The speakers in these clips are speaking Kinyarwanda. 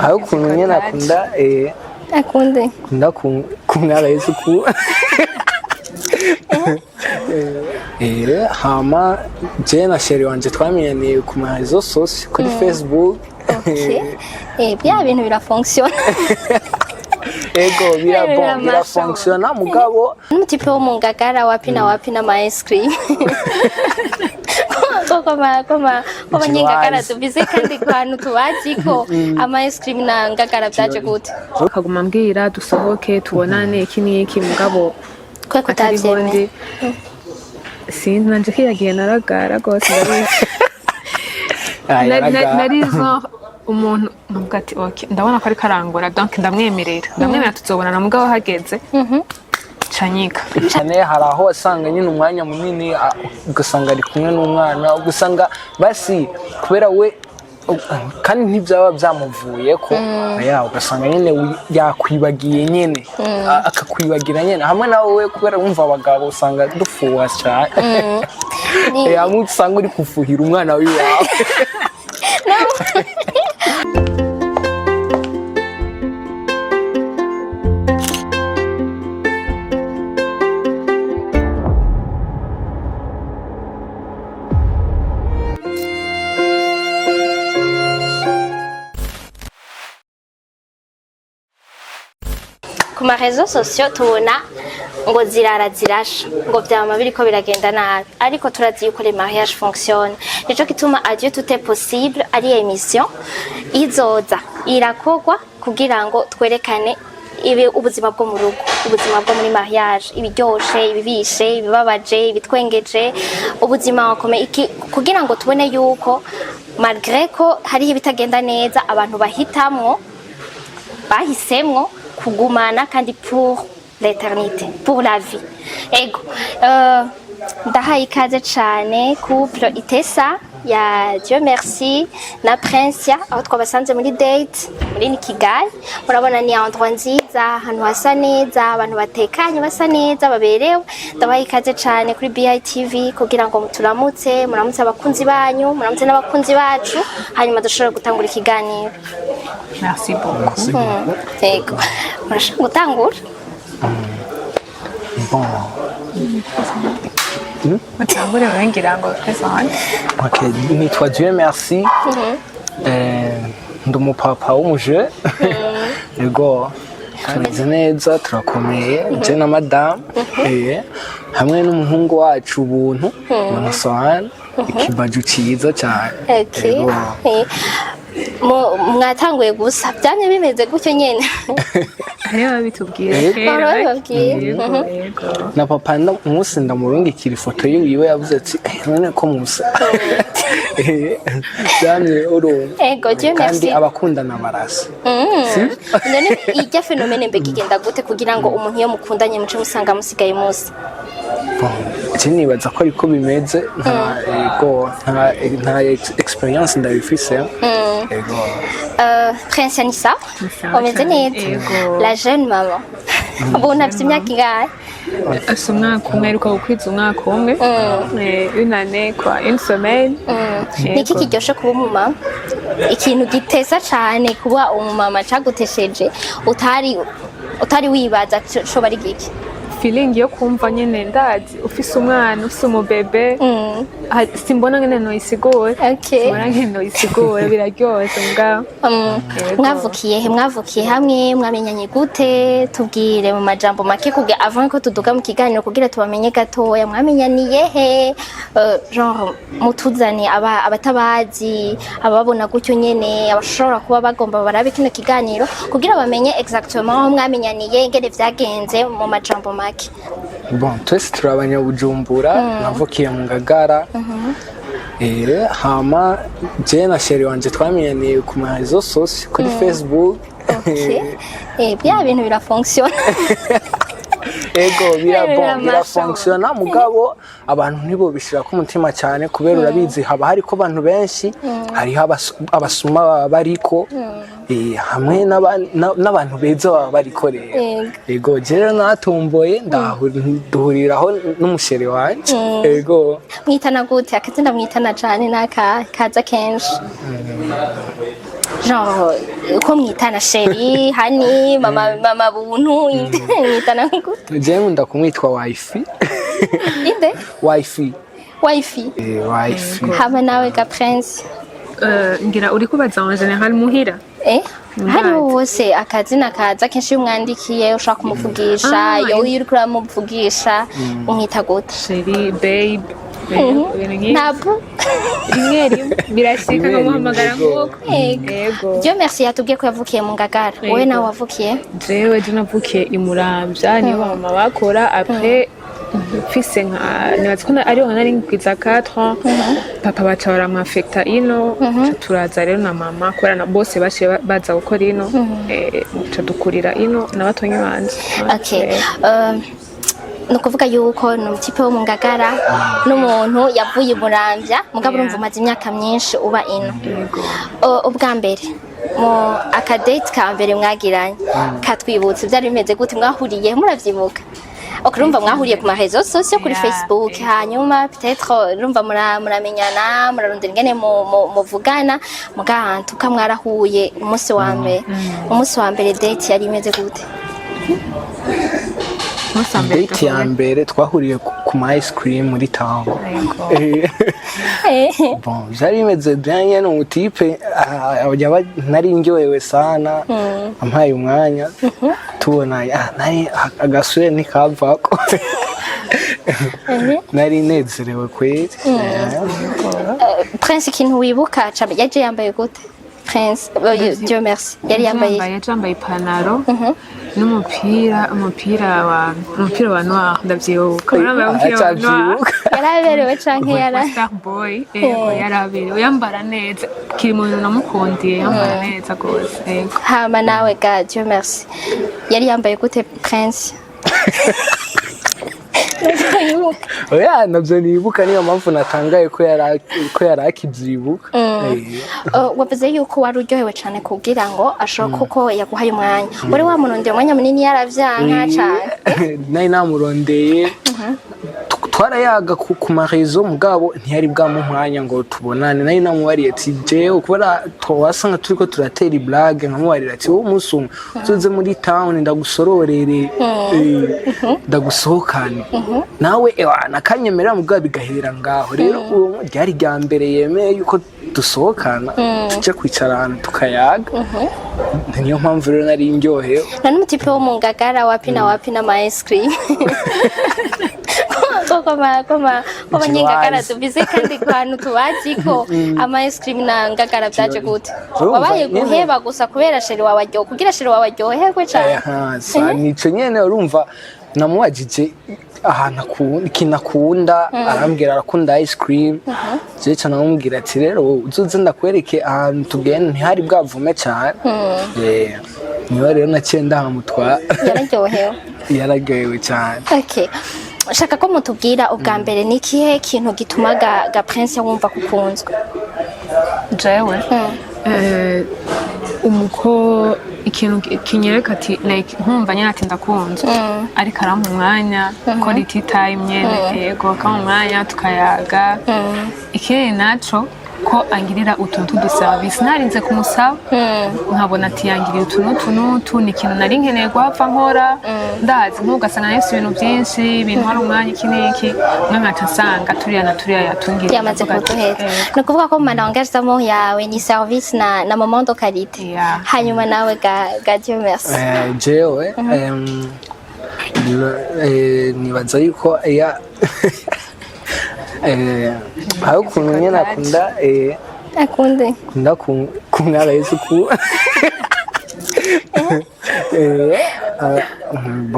aho kuntu nyene akunda akunde kunda kumwara Yesu ku hama je na sheri wanje twamenyaniye ku marezo sose kuri Facebook. Bya bintu birafunctiona. Ego birafunctiona mugabo n'umutipe wo mu Ngagara wapi na wapi na ma ice cream. Koma nyingagara tubize kandi kwantu tubajiko ama ice cream na Ngagara byaje gute ukaguma mbwira dusohoke tubonane iki n'iki mugabo ko kutabyemeye sinzi nanje kiyagiye naragara gose narizo umuntu mugati okay ndabona ko ari karangura donc ndamwemerera tuzobonana mugabo hageze chanyika cyane haraho wasanga nyine umwanya munini ugasanga ari kumwe n'umwana ugasanga basi kubera we kandi ntibyaba byamuvuye ko ugasanga nyine yakwibagiye nyine akakwibagira nyine hamwe nawe we kubera wumva abagabo usanga dufuwa cyane hamwe usanga uri kufuhira umwana wiwawe. ku ma réseaux sociaux tubona ngo zirara zirasha ngo byama biriko biragenda nabi ariko turazi yuko les mariages fonctionnent nico kituma à Dieu tout est possible ari émission izoza irakogwa kugira ngo twerekane ibe ubuzima bwo mu rugo ubuzima bwo muri mariage ibiryoshe ibibishe ibibabaje ibitwengeje ubuzima wakomeye kugira ngo tubone yuko malgré ko hari ibitagenda neza abantu bahisemwo kugumana kandi pour l'éternité pour la vie ego ndahaye ikaze cyane couple Itesa ya Dieu Merci na Princia aho twabasanze muri date muri Kigali murabona ni endroit nziza ahantu hasa neza abantu batekanye basa neza baberewe ndabaye ikaze cyane kuri BITV kugira ngo muturamutse abakunzi banyu muramutse n'abakunzi bacu hanyuma dushobora gutangura ikiganiro. Merci beaucoup. Ego murashaka gutangura bon Matangure wengira ngo présente. OK, nitwa Dieu Merci. Ndi umupapa w'umuje. Yego. Tumeze neza turakomeye je na madame hamwe n'umuhungu wacu ubuntu Manaswana ikibaju ciza cyane. Mwatanguye gusa byanye bimeze gutyo nyene hariho babitubwira na papa umunsi ndamurungikira ifoto yiwe yavuze ati none ko musa byanye ego Dieu merci kandi abakundana barasa none ijya phenomene mbega igenda gute kugira ngo umuntu iyo mukundanye muce musanga musigaye musa nibaza ko ariko bimeze nta experience ndabifise. Princia ni ça umeze neza la jeune maman ubona afite imyaka ingahe asa umwaka umwe ariko gukwiza umwaka umwe une année quoi une semaine. Niki kiryoshe kuba umumama ikintu gitesa cyane kuba umumama cagutesheje utari wibaza cyo bari giki feeling yo kumva nyene ndazi ufise umwana ufise umubebe simbona ngene no isigura simbona ngene no isigura biraryoshe mbwa. Mwavukiye hamwe mwamenyanye gute tubwire mu majambo make kuge avant ko tuduga mu kiganiro kugira tubamenye gatoya mwamenyaniye he genre mutuzani abatabazi ababona gutyo nyene abashobora kuba bagomba barabe kino kiganiro kugira bamenye exactement aho mwamenyaniye ngene vyagenze mu majambo make. Bon, twese turabanyabujumbura navukiye mu Ngagara hama je na sheri wanje twamenyaniye ku marezo sose kuri Facebook. Bya bintu birafunctiona. Ego birafunctiona mugabo abantu nibo bishira ku mutima cyane kubera urabizi haba hari ko abantu benshi hari abasuma bariko hamwe n'abantu beza baba bariko rero. Ego je natomboye duhuriraho n'umusheri wanje. Ego mwitana gute akazina mwitana cyane naka kaza kenshi genre uko mwitana sheri hani mama buntu mwitana gute je nkunda kumwitwa wifi inde wifi wifi haba nawe ga Prince ngira uri kubaza en general muhira hari wose akazina kaza kenshi umwandikiye ushaka kumuvugisha iyo uri kuramuvugisha umwita gute sheri babe ntabwo rimwe birashika nkamuhamagara nk'uko yego Dieu merci yatubwiye ko yavukiye mu Ngagara wowe nawe wavukiye jewe navukiye i Muramvya niyo mama bakora après mfise nka nibaza ko ari ho nari ngwiza 4 ans papa baca baramwafekta ino turaza rero na mama kubera na bose baciye baza gukora ino dukurira ino n'abatonyi banje okay nukuvuga yuko n'umutipe wo mu Ngagara n'umuntu yavuye Muramvya mugabo urumva umaze imyaka myinshi uba ino ubwa mbere mu akadate ka mbere mwagiranye katwibutse byari bimeze gute mwahuriye muravyibuka okurumva mwahuriye ku marezo sociaux kuri Facebook hanyuma peut-être urumva muramenyana murarondera ingene muvugana mugahantu kamwarahuye umunsi wa mbere date yari imeze gute date ya mbere twahuriye ku ice cream muri town bon byari bimeze bien n'umutipe nari ndyohewe sana ampaye umwanya tubona nari agasure nikavako nari nezerewe kweli Prince ikintu wibuka yaje yambaye gute Prince Dieu merci yari yambaye ipantaro n'umupira wa noir ndavyibuka yaraberewe canke star boy yaraberewe yambara neza kiri mu bintu namukundiye yambara neza gose hama nawe ga Dieu merci yari yambaye gute Prince oya navyo nibuka niyo mpamvu natangaye ko yari akivyibuka wavuze yuko wari uryohewe cane kugira ngo ashoka uko yaguhaye umwanya wari wamurondeye umwanya munini yaravyanka cane nari namurondeye twarayaga ku marezo mugabo ntiyari bwamu mwanya ngo tubonane nari namubariye ati jewe kubera twasanga turiko turatera iblague nkamubarira ati wowe umunsi umwe uzoze muri town ndagusororere ndagusohokane nawe nakanyemerera mugabo bigaherera ngaho rero uwo ryari rya mbere yemeye yuko dusohokana tuje kwicara ahantu tukayaga niyo mpamvu rero nari ndyohewe na n'umutipe wo mu Ngagara wapi na ice cream koma nyingagara tubize kandi kwanu tubajiko ama ice cream na Ngagara byaje gute wabaye guheba gusa kubera sheri wawe aryo kugira sheri wawe aryoherwe cyane nico nyene urumva namubajije ahantu kinakunda arambwira arakunda ice cream je cyane namubwira ati rero uzuze ndakwereke ahantu tugenda ntihari bwavume cyane niyo rero naciye ndahamutwa yararyohewe cyane okay shaka ko mutubwira ubwa mbere ni kihe kintu gituma ga Prince wumva kukunzwe jewe umuko ikintu kinyereka ati like nkumva nyine ati ndakunzwe ariko arampa umwanya quality time nyene yego kama umwanya tukayaga ikindi naco ko angirira utuntu tuduservice narinze kumusaba nkabona ati yangiriye utuntu ni ikintu nari nkeneye guhapfa nkora ndazi ntugasanga nafise ibintu byinshi bintwara umwanya iki n'iki nkaca nsanga turiya yatungiriye yamaze kuduheza ni ukuvuga ko mu manangazamo yawe ni service na moment de qualité hanyuma nawe ga Dieu merci jewe nibaza yuko aho ukuntu nyine akunda kumwara Yesu ku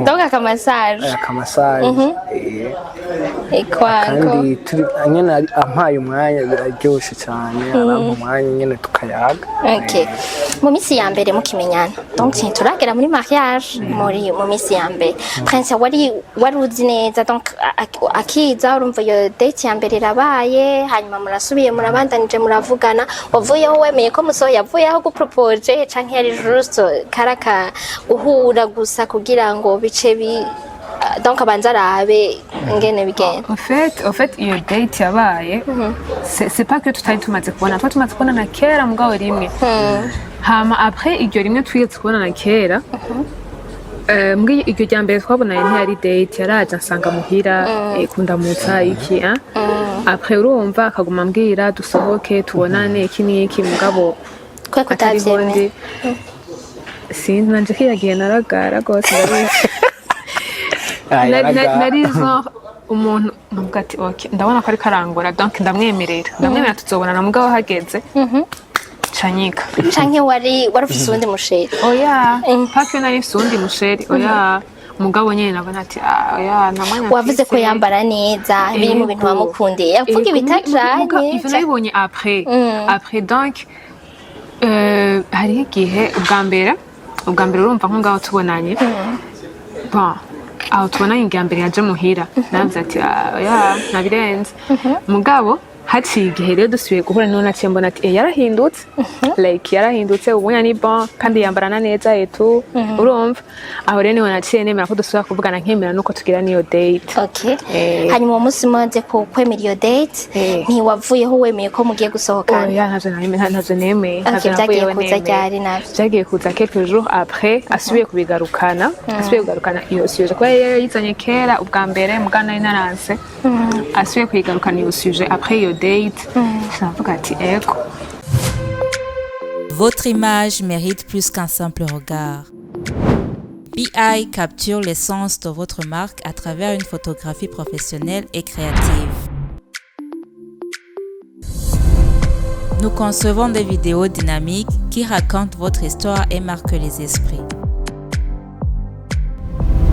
donc akamassage kandi nyine ampaye umwanya biraryoshe cyane arampa umwanya nyine tukayaga okay mu minsi ya mbere mukimenyana donc turagera muri mariage mu minsi ya mbere Prince wari uzi neza donc akiza urumva iyo date ya mbere irabaye hanyuma murasubiye murabandanije muravugana wavuyeho wemeye ko musoho yavuyeho gupropose canke yari juste karaka uhura gusa kugira ngo bice donc abanza arabe ingene bigenda en fait iyo date yabaye c'est pas que tutari tumaze kubona tumaze kubona na kera mugabo rimwe hama après iryo rimwe twigeze kubonana kera mbwi iryo rya mbere twabonanye ntiyari date yaraje ansanga muhira kundamutsa iki après urumva akaguma mbwira dusohoke tubonane iki n'iki mugabo kwe kutavyemeye sinzi nanje kiyagiye naragara gose narizo umuntu mvuga ati okay ndabona ko ari karangora donc ndamwemerera tuzobonana mugabo hageze Chanyika. Canke wari ufise uwundi musheri? Oya, pake nari ufise uwundi musheri. Oya, mugabo nyene nabona ati oya namanya. Wavuze ko yambara neza, biri mu bintu wamukundiye. Yavuga ibitajanye. Ivyo nabibonye après. Après donc hari igihe ubwa mbere urumva nko ngaho tubonanye. Bon, aho tubonanye ubwa mbere yaje muhira. Navuze ati oya nabirenze. Mugabo haciye igihe rero dusubiye guhura none naciye mbona ati yarahindutse like yarahindutse ubunya ni bon kandi yambarana neza etu urumva aho rero niwe naciye nemera ko dusubira kuvugana nkemera nuko tugira niyo date. Okay. Hanyuma uwo munsi mwanze ko kwemera iyo date ntiwavuyeho wemeye ko mugiye gusohokana? Oya ntaje nemeye byagiye kuza quelques jours après asubiye kubigarukana iyo sujet ko yizanye kera ubwa mbere mugana inaranse asubiye kubigarukana iyo sujet après iyo date. Votre image mérite plus qu'un simple regard. BI capture l'essence de votre marque à travers une photographie professionnelle et créative. Nous concevons des vidéos dynamiques qui racontent votre histoire et marquent les esprits.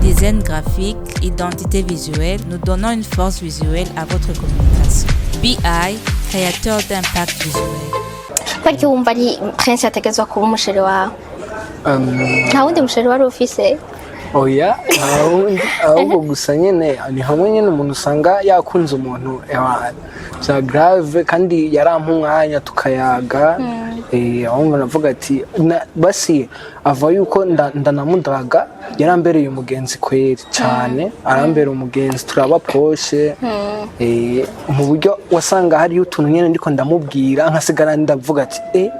Design graphique, identité visuelle, nous donnons une force visuelle à votre communication. BI, créateur d'impact visuel. Kwari wumva ari Prince yategezwa kuba umusheri wawe? Nta wundi musheri wari ufise? Oya, ahubwo gusa nyene ni hamwe nyene umuntu usanga yakunze umuntu bya grave kandi yarampa umwanya tukayaga ahubwo navuga ati basi ava yuko ndanamudaga yarambereye umugenzi kweri cyane arambera umugenzi turaba poshe mu buryo wasanga hari utuntu nyene ndiko ndamubwira nkasigara ndavuga ati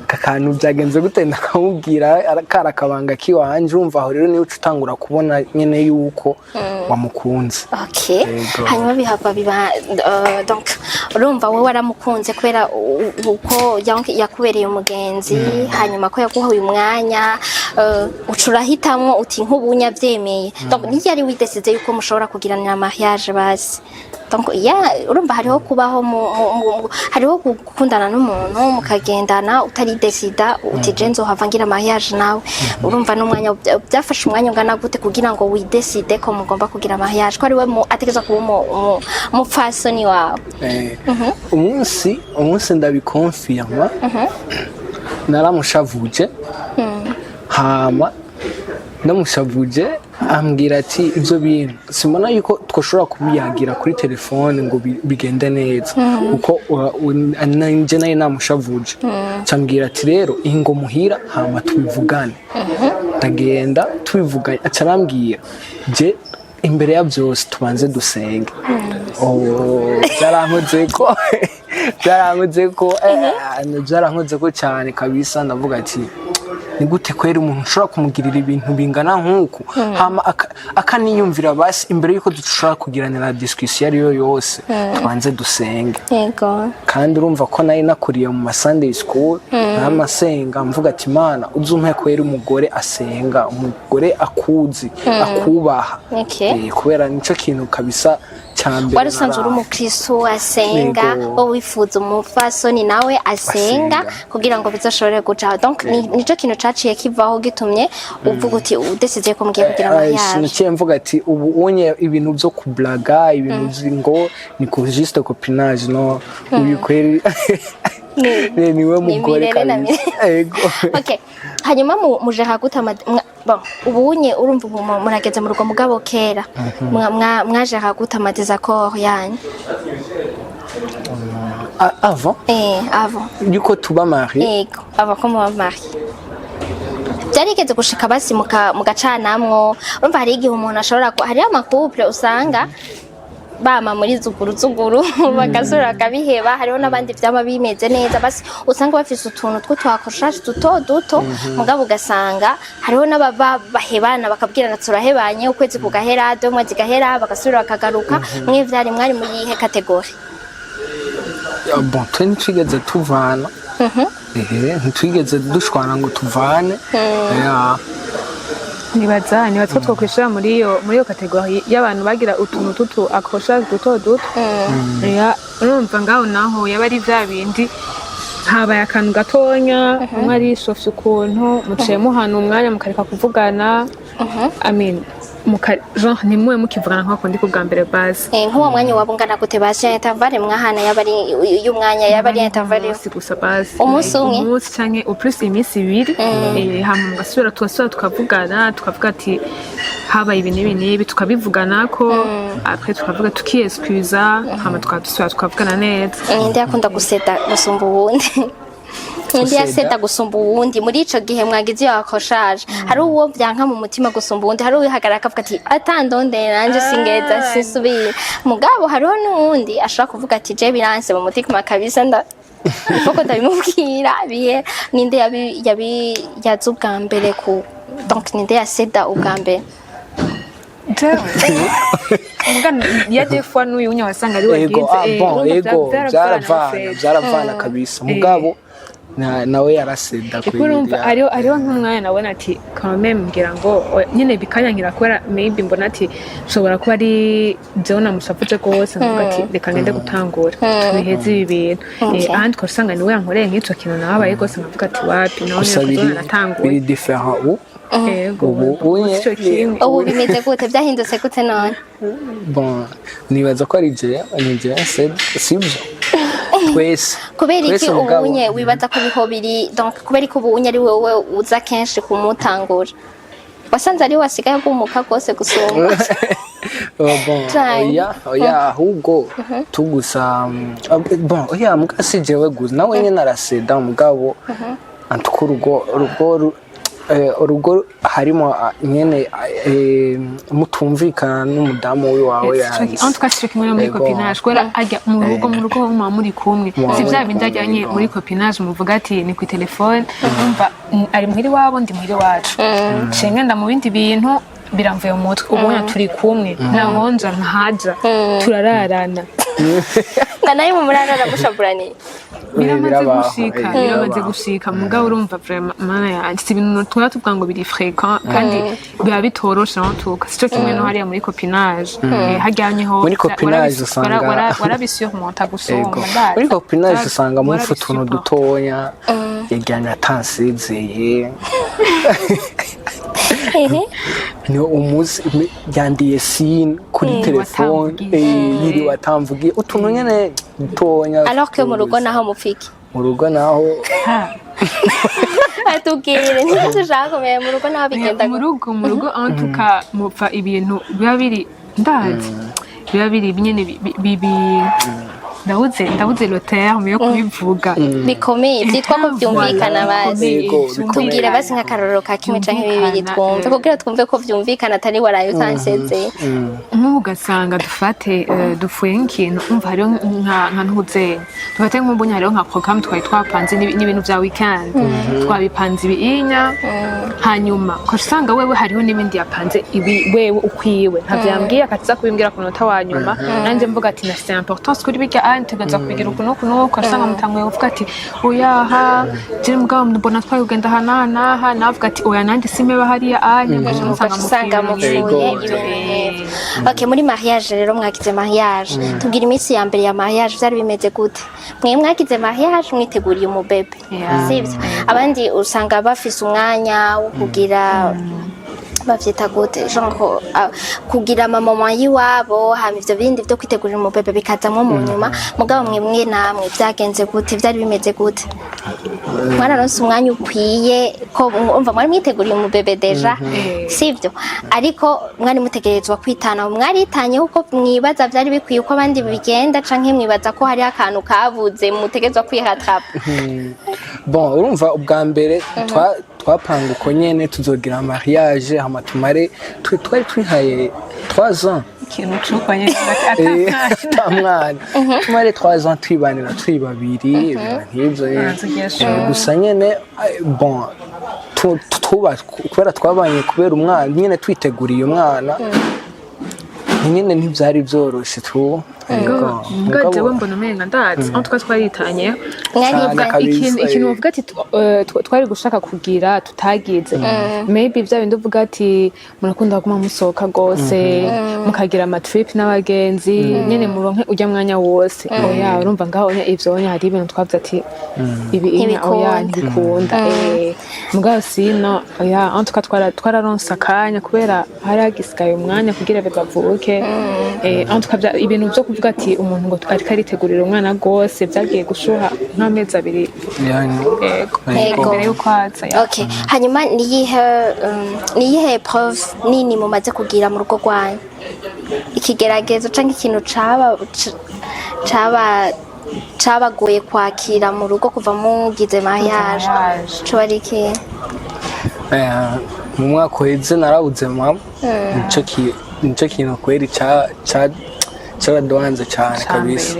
kakantu byagenze gute ndakamubwira akarakabanga kiwanje urumva aho rero niwe utangura kubona nyene yuko wamukunze. Okay. Hanyuma bihava biba donc urumva wowe waramukunze kubera uko yakubereye umugenzi hanyuma ko yaguhaye umwanya ucurahitamwo uti nk'ubunya vyemeye donc niyari widesize yuko mushobora kugiranira mariage basi donc urumva hariho kubaho hariho gukundana n'umuntu mukagendana utari desida uti jenzo havangira mariage nawe urumva n'umwanya byafashe umwanya ungana gute kugira ngo wideside ko mugomba kugira mariage ko ari we ategeza kuba umupfasoni wawe? umunsi ndabikonfirma naramushavuje hama ndamushavuje ambwira ati ibyo bintu simona yuko twoshobora kubiyagira kuri telefone ngo bigende neza kuko nanje naye namushavuje cyambwira ati rero ingo muhira hama tubivugane ndagenda tubivuganye acarambwira je imbere ya byose tubanze dusenge. byarankoze ko cyane kabisa ndavuga ati ni gute kwera umuntu ushobora kumugirira ibintu bingana nk'uku hama akaniyumvira basi imbere yuko dushobora kugiranira discussion ariyo yose tubanze dusenge. Kandi urumva ko nayo nakuriye mu Sunday school n'amasenga mvuga ati Mana uzumpe kwera umugore asenga umugore akuzi akubaha kubera nico kintu kabisa cyambere. Wari usanzwe uri umukristo asenga wo wifuza umupfasoni nawe asenga kugira ngo bizoshobore guca donc nico kintu caciye kivaho gitumye uvuga uti udesize ko mugiye kugira mariage. Nikiye mvuga ati ubu unye ibintu byo kublaga ibintu ngo ni ko juste copinage no uyu kweri niwe mugore kabisa. Okay, hanyuma muje haguta bon ubunye urumva murageze mu rugo mugabo kera mwaje haguta amadésaccord yanyu avant yuko tuba marié avant ko muba marié byarigeze gushika basi mugacanamwo urumva hari igihe umuntu ashobora hari amakouple usanga bama muri zuguru bagasura bakabiheba hariho n'abandi vyama bimeze neza basi usanga bafise utuntu two twakoshashe duto mugabo ugasanga hariho n'ababa bahebana bakabwirana turahebanye ukwezi kugahera 2 mwezi gahera bagasubira bakagaruka mwe vyari mwari muri ihe kategori bon twigeze tuvana ntitwigeze dushwana ngo tuvane nibaza two kwishira muri iyo kategori y'abantu bagira utuntu tutu accrochage duto urumva ngaho naho yaba ari vya bindi habaye akantu gatonya umwe ari sofye ukuntu muciye muhana umwanya mukareka kuvugana genre nimwe mukivugana nko kundi kubwa mbere base nk'uwo mwanya wabungana gute base intervalle mwahana yabari y'umwanya yabari intervalle gusa base umunsi canke au plus imisi 2 hama mugasubira tukavugana tukavuga ati habaye ibintu n'ibi tukabivugana ko après tukavuga tukiexcusa hama tukadusubira tukavugana neza ndi akunda guseta gusumba ubundi ndi aseta gusumba ubundi muri ico gihe mwagize yakoshaje hari uwo byanka mu mutima gusumba ubundi hari uwihagarara akavuga ati atandonde nanje singeza sisubira mugabo hariho n'uwundi ashaka kuvuga ati je biranse mu mutima kabisa Foko ndabimubwira biye ninde yazi ubwa mbere ku donc ninde yaseda ubwa mbere ya defwa n'uyu unya wasanga ari wagize byaravana kabisa mugabo nawe yaraseda kurumva ariho nk'umwana nabona ati quand mbwira ngo nyine bikanyankira kubera maybe mbona ati nshobora kuba ari Jona musafuje gose mvuga ati reka ngende gutangura tubiheze ibi bintu ahandi ko usanga niwe yankoreye nk'icyo kintu nabaye gose nkavuga ati wapi nawe natangura biri different ubu bimeze gute byahindutse gute none bon nibaza ko ari je sed sibyo twese kubera iki ubunye wibaza ko biho biri donc kubera ko ubunye ari wewe uza kenshi kumutangura wasanze ari wasigaye gumuka gose gusumba oya ahubwo tugusa bon oya mugasi jewe guza nawe nyene naraseda mugabo antuko urugo harimo nyene mutumvikana n'umudamu wawe yanjye en tout cas c'est kimwe muri copinage kwera ajya mu rugo muri kumwe si bya bindi ajyanye muri copinage muvuga ati ni ku telefone umva ari muhiri wabo ndi muhiri wacu cengenda mu bindi bintu biramvuye mu mutwe ubona turi kumwe nahonja ntahaja turararana nganaye mu murarara mushaburani biramaze gushika mugabo urumva vraiment mana yanjye ibintu tuvuga ngo biri fréquent kandi biba bitoroshe no tuka sico kimwe no hariya muri copinage hajyanyeho muri copinage usanga warabisiyonta gusoma muri copinage usanga mu futuno dutonya yajyanye atansezeye ni umuzi yandiye scene kuri telefone yiri watamvugiye utuntu nyene dutonya alors que mu rugo naho mupfiki mu rugo naho atubwire ntitushaka kumenya mu rugo naho bigenda mu rugo en tout cas mupfa ibintu biba biri ndazi biba biri nyene bibi ndabuze le terme yo kubivuga bikomeye byitwa ko byumvikana bazi tubwire basi nk'akarorero ka kimwe canke bibiri twumve kugira twumve ko byumvikana atari waraye utansezeye nk'ugasanga dufate dufuye nk'ikintu umva hariho nka ntuze dufate nk'ubunya hariho nka programme twari twapanze n'ibintu bya weekend twabipanze ibinya hanyuma ko usanga wewe hariho n'ibindi yapanze ibi wewe ukwiwe ntavyambwiye akaza kubimbwira ku nota wa nyuma nanje mvuga ati na c'est important kuri bijya nteganza kubigira ukuno kwasanga mutanguye uvuga ati oyaha je mugabo mbona twaye ugenda hanana navuga ati oya nandi simeba hariya ngaje musanga mufuye okay muri mariage rero mwakize mariage tugira iminsi ya mbere ya mariage byari bimeze gute mwe mwakize mariage mwiteguriye umubebe sivyo abandi usanga bafise umwanya wo kugira bavyita gute genre kugira mama yiwabo hama ivyo bindi byo kwitegurira umubebe bikazamwo mu nyuma mugabo mwe namwe byagenze gute byari bimeze gute mwararonse umwanya ukwiye ko umva mwari mwiteguriye umubebe deja sivyo ariko mwari mutegerezwa kwitana mwaritanye uko mwibaza byari bikwiye uko abandi bigenda canke mwibaza ko hari akantu kabuze mutegerezwa kwihatrapa bon urumva ubwa mbere twapanga uko nyene tuzogira mariage hama tumare twari twihaye 3 ans ikintu cukanye atamwana tumare 3 ans twibanira turi babiri nk'ibyo gusa nyene bon kubera twabanye kubera umwana nyene twiteguriye umwana nyene ntibyari byoroshe tu ngo jewe mbona umenga ndazi aho twaritanye ikintu uvuga ati twari gushaka kugira tutagize maybe bya bindi uvuga ati murakunda kuma musohoka gose mukagira ama trip n'abagenzi nyene muronke ujya mwanya wose oya urumva ngaho ivyo hari ibintu twavuze ati ibi oya ntibikunda mugabo sino oya aho twararonsa akanya kubera hari hagisigaye umwanya kugira bavuke aho tukabya ibintu byo kuvuga ati umuntu ngo ariko aritegurira umwana gose byagiye gushuha nk'amezi abiri mbere yuko aza okay hanyuma niyihe preuve nini mumaze kugira mu rugo rwanyu ikigeragezo canke ikintu cabagoye kwakira mu rugo kuva mugize mariage cyo bari iki mu mwaka uheze narabuze mama nico kintu kweri caraduhanze cyane kabisa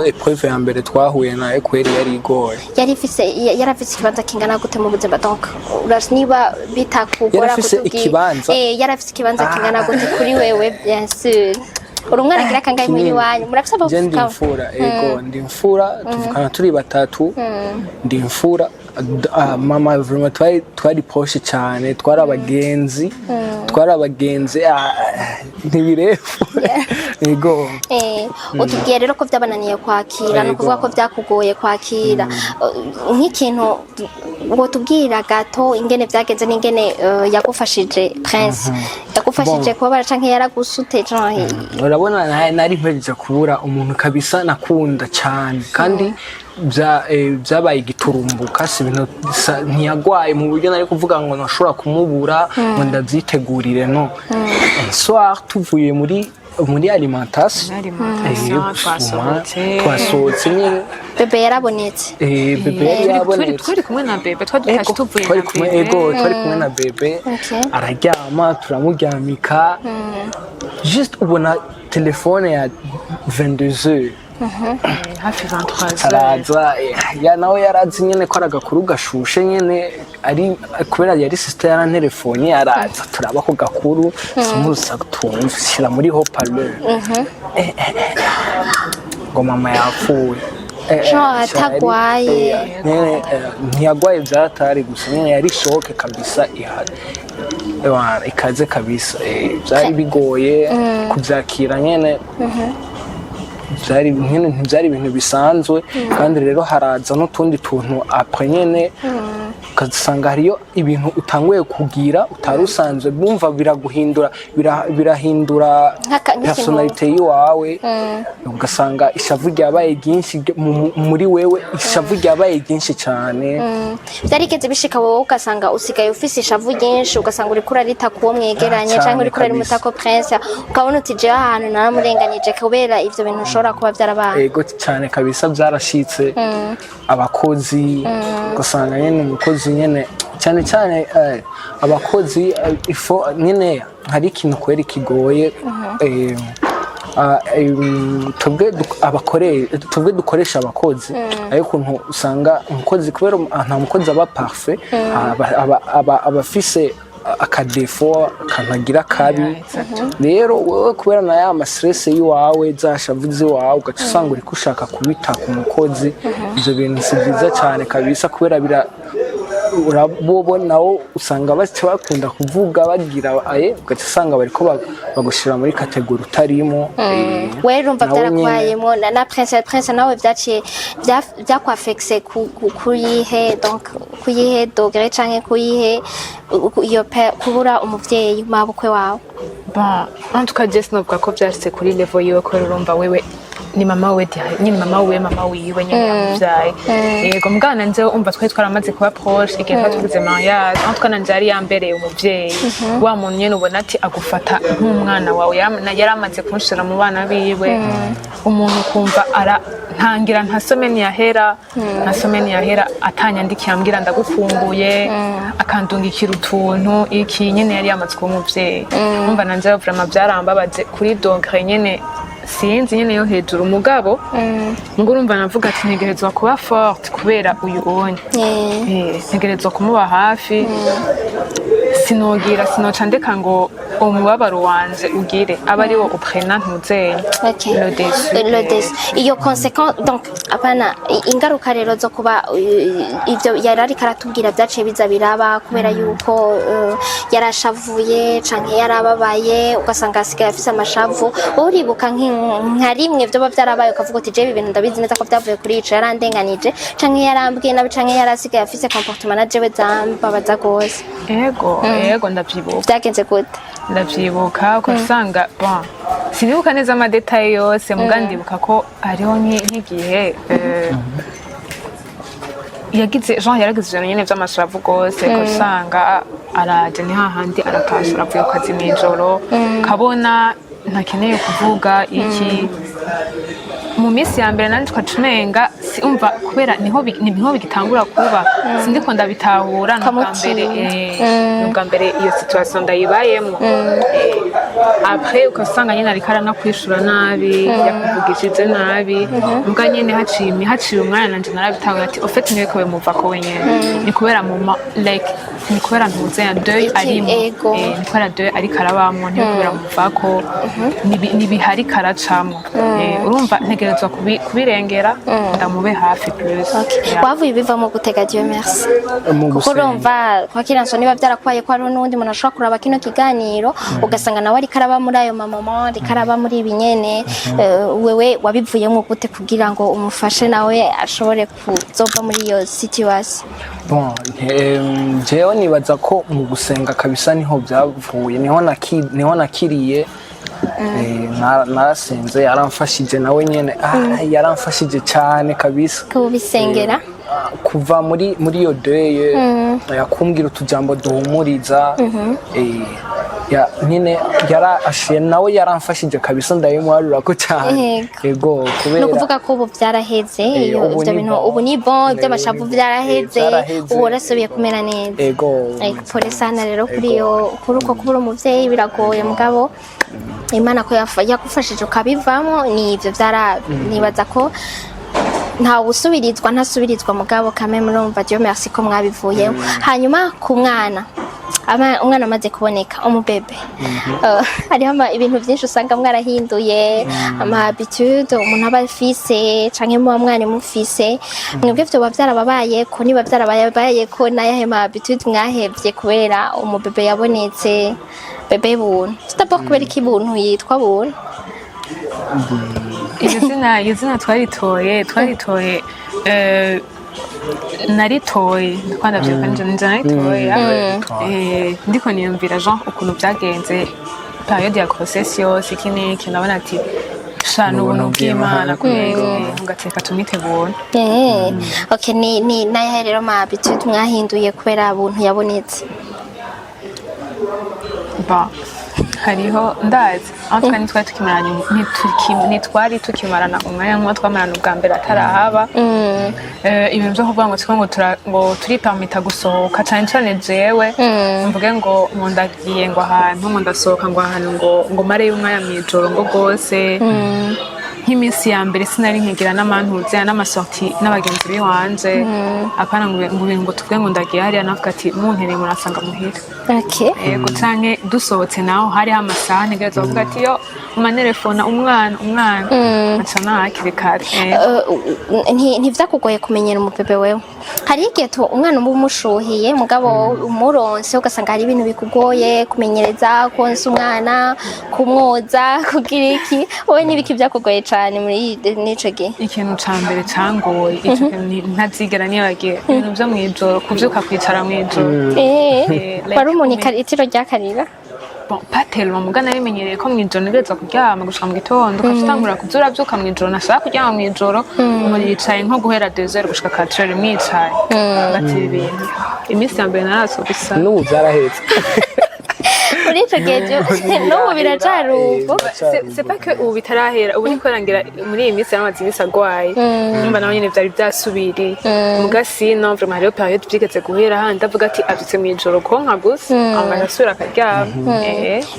epreuve ya mbere twahuye nayo kweri yari igoye yarafise ikibanza kingana gute mu buzima donc niba bitakugora kutubwira yarafise ikibanza kingana gute kuri wewe bien sûr urumwana agira kangahe muri wanyu murafise abavuka ndi imfura tuvukana turi batatu ndi imfura mama vraiment twari poshe cyane twari abagenzi ntibirefu yego utubwiye rero ko byabananiye kwakira no kuvuga ko byakugoye kwakira nk'ikintu ngo tubwira gato ingene byagenze n'ingene yagufashije Prince yagufashije kuba canke yaragusute canke urabona nari mpejeje kubura umuntu kabisa nakunda cyane kandi byabaye igiturumbuka si ibintu ntiyagwaye mu buryo nari kuvuga ngo nashobora kumubura ngo ndabyitegurire no soir tuvuye muri alimentation twasohotse nyine bebe yarabonetse twari kumwe na bebe twadufashe tuvuye twari kumwe na bebe araryama turamuryamika juste ubona telefone ya 22h hafi 23h araza nawe yarazi nyene ko aragakuru gashushe nyene ari kubera yari sister yarantelefone araza turaba ko gakuru sumusa tumvira muri haut-parleur ngo mama yapfuye atagwaye ntiyagwaye byatari gusa nyene yari shoke kabisa ihari ikaze kabisa byari bigoye kubyakira nyene ntibyari ibintu bisanzwe kandi rero haraza n'utundi tuntu apre nyene ukasanga hariyo ibintu utanguye kugira utari usanzwe bumva birahindura personalite yiwawe ugasanga ishavu ryabaye ryinshi muri wewe ishavu ryabaye ryinshi cyane byarigeze bishika wowe ugasanga usigaye ufise ishavu ryinshi ugasanga uri kurarita kuwo mwegeranye cyangwa uri kurarimuta ko Prince ukabona uti je ahantu naramurenganije kubera ivyo bintu ushobora kuba byarabaye yego cyane kabisa byarashitse abakozi ugasanga nyene umukozi nyene cyane abakozi ifo nyene hari ikintu kweri kigoye tubwe dukoresha abakozi ariko ukuntu usanga umukozi kubera nta mukozi aba parfait abafise akadefo kanagira kabi rero wowe kubera na ya stress yiwawe zashavuze wawe ugaca usanga uri kushaka kubita ku mukozi ibyo bintu si byiza cyane kabisa kubera urabona nawo usanga bakunda kuvuga bagira ugaca usanga bariko bagushira muri kategori utarimo we rumva byarakwayemo na Prince nawe byaciye byakwafexe kuyihe donc kuyihe dogre canke kuyihe iyo kubura umuvyeyi mabukwe wawe en tout cas Jess novuga ko byashitse kuri level yiwe ko urumva wewe ni mama we nyine mama wiwe nyine yamuvyaye yego mugana nje umva twari twaramaze kuba proche igihe twatugize mariage aho twananje yari yambereye umuvyeyi wa muntu nyene ubona ati agufata nk'umwana wawe yaramaze kunshira mu bana biwe umuntu kumva ntangira ntasomeni yahera atanyandikiye ambwira ndagukumbuye akandungikira utuntu iki nyene yari yamaze kuba umuvyeyi umva nanje vraiment byarambabaje kuri dogre nyene sinzi nyene yo hejuru umugabo ngo urumva navuga ati ntegerezwa kuba forte kubera uyu onye ntegerezwa kumuba hafi sinoca ndeka ngo umubabaro wanje ugire aba ari wo uprena ntuzeye le déçu iyo conséquence donc apana ingaruka rero zo kuba ivyo yarari karatubwira byaciye biza biraba kubera yuko yarashavuye canke yarababaye ugasanga asigaye afise amashavu uribuka nka rimwe byo byarabaye ukavuga uti je ibintu ndabizi neza ko byavuye kuri ico yarandenganije canke yarambwiye nabi canke yarasigaye afise comportement na jewe zambabaza gose yego ndavyibuka byagenze gute ndavyibuka ko usanga sinibuka neza amadetaye yose muga ndibuka ko hariho nk'igihe yaragize ibintu nyene vy'amashavu gose ko usanga araje ni hahandi aratasha aravuye ku kazi mw'ijoro kabona ntakeneye kuvuga iki mu minsi ya mbere nanje twacumenga umva kubera niho bigitangura kuba sindiko ndabitahura n'ubwa mbere iyo situation ndayibayemo après ukasanga nyine ariko aranakwishura nabi yakuvugishije nabi mbwa nyine haciye umwanya nanje narabitahura ati ofete niwe ko muva ko wenyene ni kubera ni kubera ntuze ya deuil arimo ni kubera deuil ariko arabamo ni kubera muva ko nibihari karacamo urumva ntegerezwa kubirengera ndamube hafi plus wavuye bivamo gutega Dieu merci kuko urumva kwa kiranso niba byarakwaye ko ari n'undi muntu ashobora kuraba kino kiganiro ugasanga nawe ari karaba muri ayo mama ari karaba muri ibinyene wewe wabivuyemo gute kugira ngo umufashe nawe ashobore kuzova muri iyo situation jewe nibaza ko mu gusenga kabisa niho byavuye niho nakiriye narasenze yaramfashije nawe nyene yaramfashije cyane kabisa kubisengera kuva muri iyo deuil yakumbwira utujambo duhumuriza nyine yarashiye nawe yaramfashije kabisa ndabimwarura ko cyane yego kubera no kuvuga ko ubu byaraheze ibyo bintu ubu ni bon by'amashavu byaraheze ubu rasubiye kumera neza yego pole sana rero kuri uko kubura umuvyeyi biragoye mugabo Imana ko yagufashije ukabivamo ni ivyo nibaza ko nta ntasubirizwa mugabo kame murumva Dieu merci ko mwabivuyemo hanyuma ku mwana umwana amaze kuboneka umubebe hariho ibintu byinshi usanga mwarahinduye ama habitude umuntu aba afise canke mu mwana mufise mwebwe byo bavyarababaye ko niba byarabaye ko nayahe ma habitude mwahevye kubera umubebe yabonetse bebe buntu stop kubera ikibuntu yitwa buntu izina twaritoye naritoye twandavyibuka nje naritoye ndiko niyumvira Jean ukuntu byagenze periode ya grossesse iki niki nabona ati shana ubuntu bw'Imana kubera ngateka tumite buntu okay ni nayahe rero ma habitude mwahinduye kubera buntu yabonetse hariho ndazi aho twari tukimarana umwanya nk'uwo twamarana ubwa mbere atarahaba ibintu byo kuvuga ngo turipermita gusohoka cyane cyane jewe mvuge ngo ndagiye ngo ahantu ngo ndasohoka ngo ahantu ngo mareyo umwanya mw'ijoro ngo rwose nk'iminsi ya mbere sinari nkigira n'amantuze n'amasorti n'abagenzi biwanje apana ngo tuvuge ngo ndagiye hariya navuga ati muntereye murasanga muhira yego canke dusohotse naho hariho amasaha ntegereza kuvuga ati yo umanerefona umwana aca nahakiri kare ntivyakugoye kumenyera umubebe wewe hari igihe umwana uba umushuhiye mugabo umuronse ugasanga hari ibintu bikugoye kumenyereza konsa umwana kumwoza kugira iki wowe n'ibiki vyakugoye cane muri nico gihe ikintu ca mbere cangoye ico ntazigera nibagiye ibintu vyo mw'ijoro kuvyuka kwicara mw'ijoro wari umuntu itiro ryakarira bon pas tellement mugana bimenyereye ko mwijoro nigeza kuryama gushika mu gitondo ukashitangura kuzura byuka mwijoro nashaka kuryama mwijoro umuntu yicaye nko guhera 2h gushika 4h mwicaye bati ibintu iminsi ya mbere narasobisa n'ubu byarahetse muri ico gihe n'ubu biracaruko c'est pas que ubu bitarahera ubu niko rangira muri iyi minsi yaramaze imisi agwaye numva nawe nyene vyari vyasubiriye mugasi no vraiment hariho periode vyigeze guhera handi ndavuga ati avyutse mwijoro konka gusa amaze asubira akaryama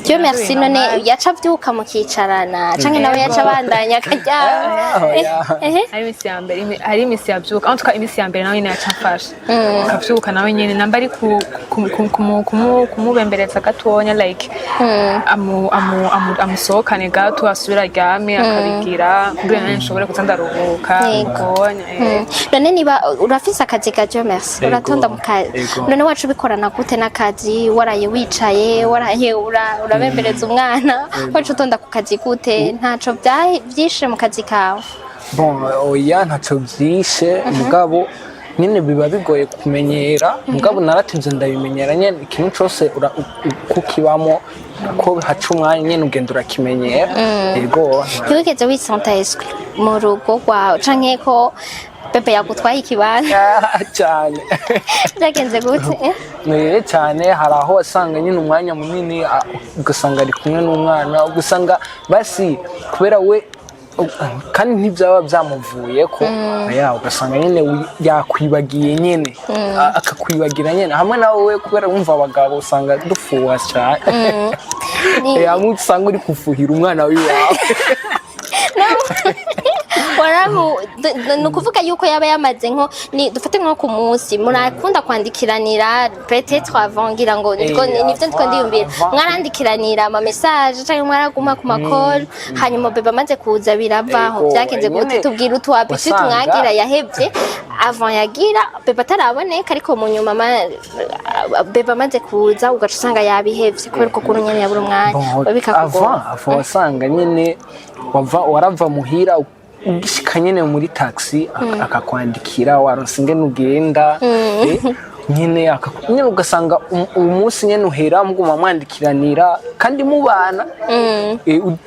Dieu merci none yaca avyuka mukicarana canke nawe yaca abandanya akaryama hari imisi yavyuka en tout cas imisi ya mbere nawe nyene yaca amfasha akavyuka nawe nyene namba ari kumubembereza gatonya like amusohokane gato asubira aryame akabigira kugira ngo nshobore kuza ndaruhuka none niba urafise akazi ka Dieu merci uratonda mu kazi none wacu bikorana gute n'akazi waraye wicaye waraye urabembereza umwana wacu utonda ku kazi gute ntaco byishe mu kazi kawe bon oya ntaco byishe mugabo nyine biba bigoye kumenyera mugabo naratinze ndabimenyera nyene ikintu cyose kukibamo ko haca umwanya nyene ugenda urakimenyera yego ntiwigeze wisanta exclu mu rugo rwawe canke ko Pepe yagutwaye ikibanza cyane byagenze gute cyane hari aho wasanga nyine umwanya munini ugasanga ari kumwe n'umwana ugasanga basi kubera we kandi ntibyaba byamuvuye ko ugasanga nyine yakwibagiye nyine akakwibagira nyine hamwe nawe we kubera wumva abagabo usanga dufuha cyane hamwe usanga uri kufuhira umwana w'iwawe ni ukuvuga yuko yaba yamaze nko dufate nko ku munsi murakunda kwandikiranira peut-être avant ngira ngo nivyo ndiko ndiyumvira mwarandikiranira ama message cyangwa mwaraguma ku makoro hanyuma beba amaze kuza biravaho byakenze gute tubwira utwapi tumwagira yahebye avant yagira beba ataraboneka ariko mu nyuma beba amaze kuza ugaca usanga yabihevye kubera ko kuntu nyene yabura umwanya babikakugora avant wasanga nyene warava muhira ugishika nyene muri taxi akakwandikira waronse ingene ugenda nyene ugasanga umunsi nyene uhera muguma mwandikiranira kandi mubana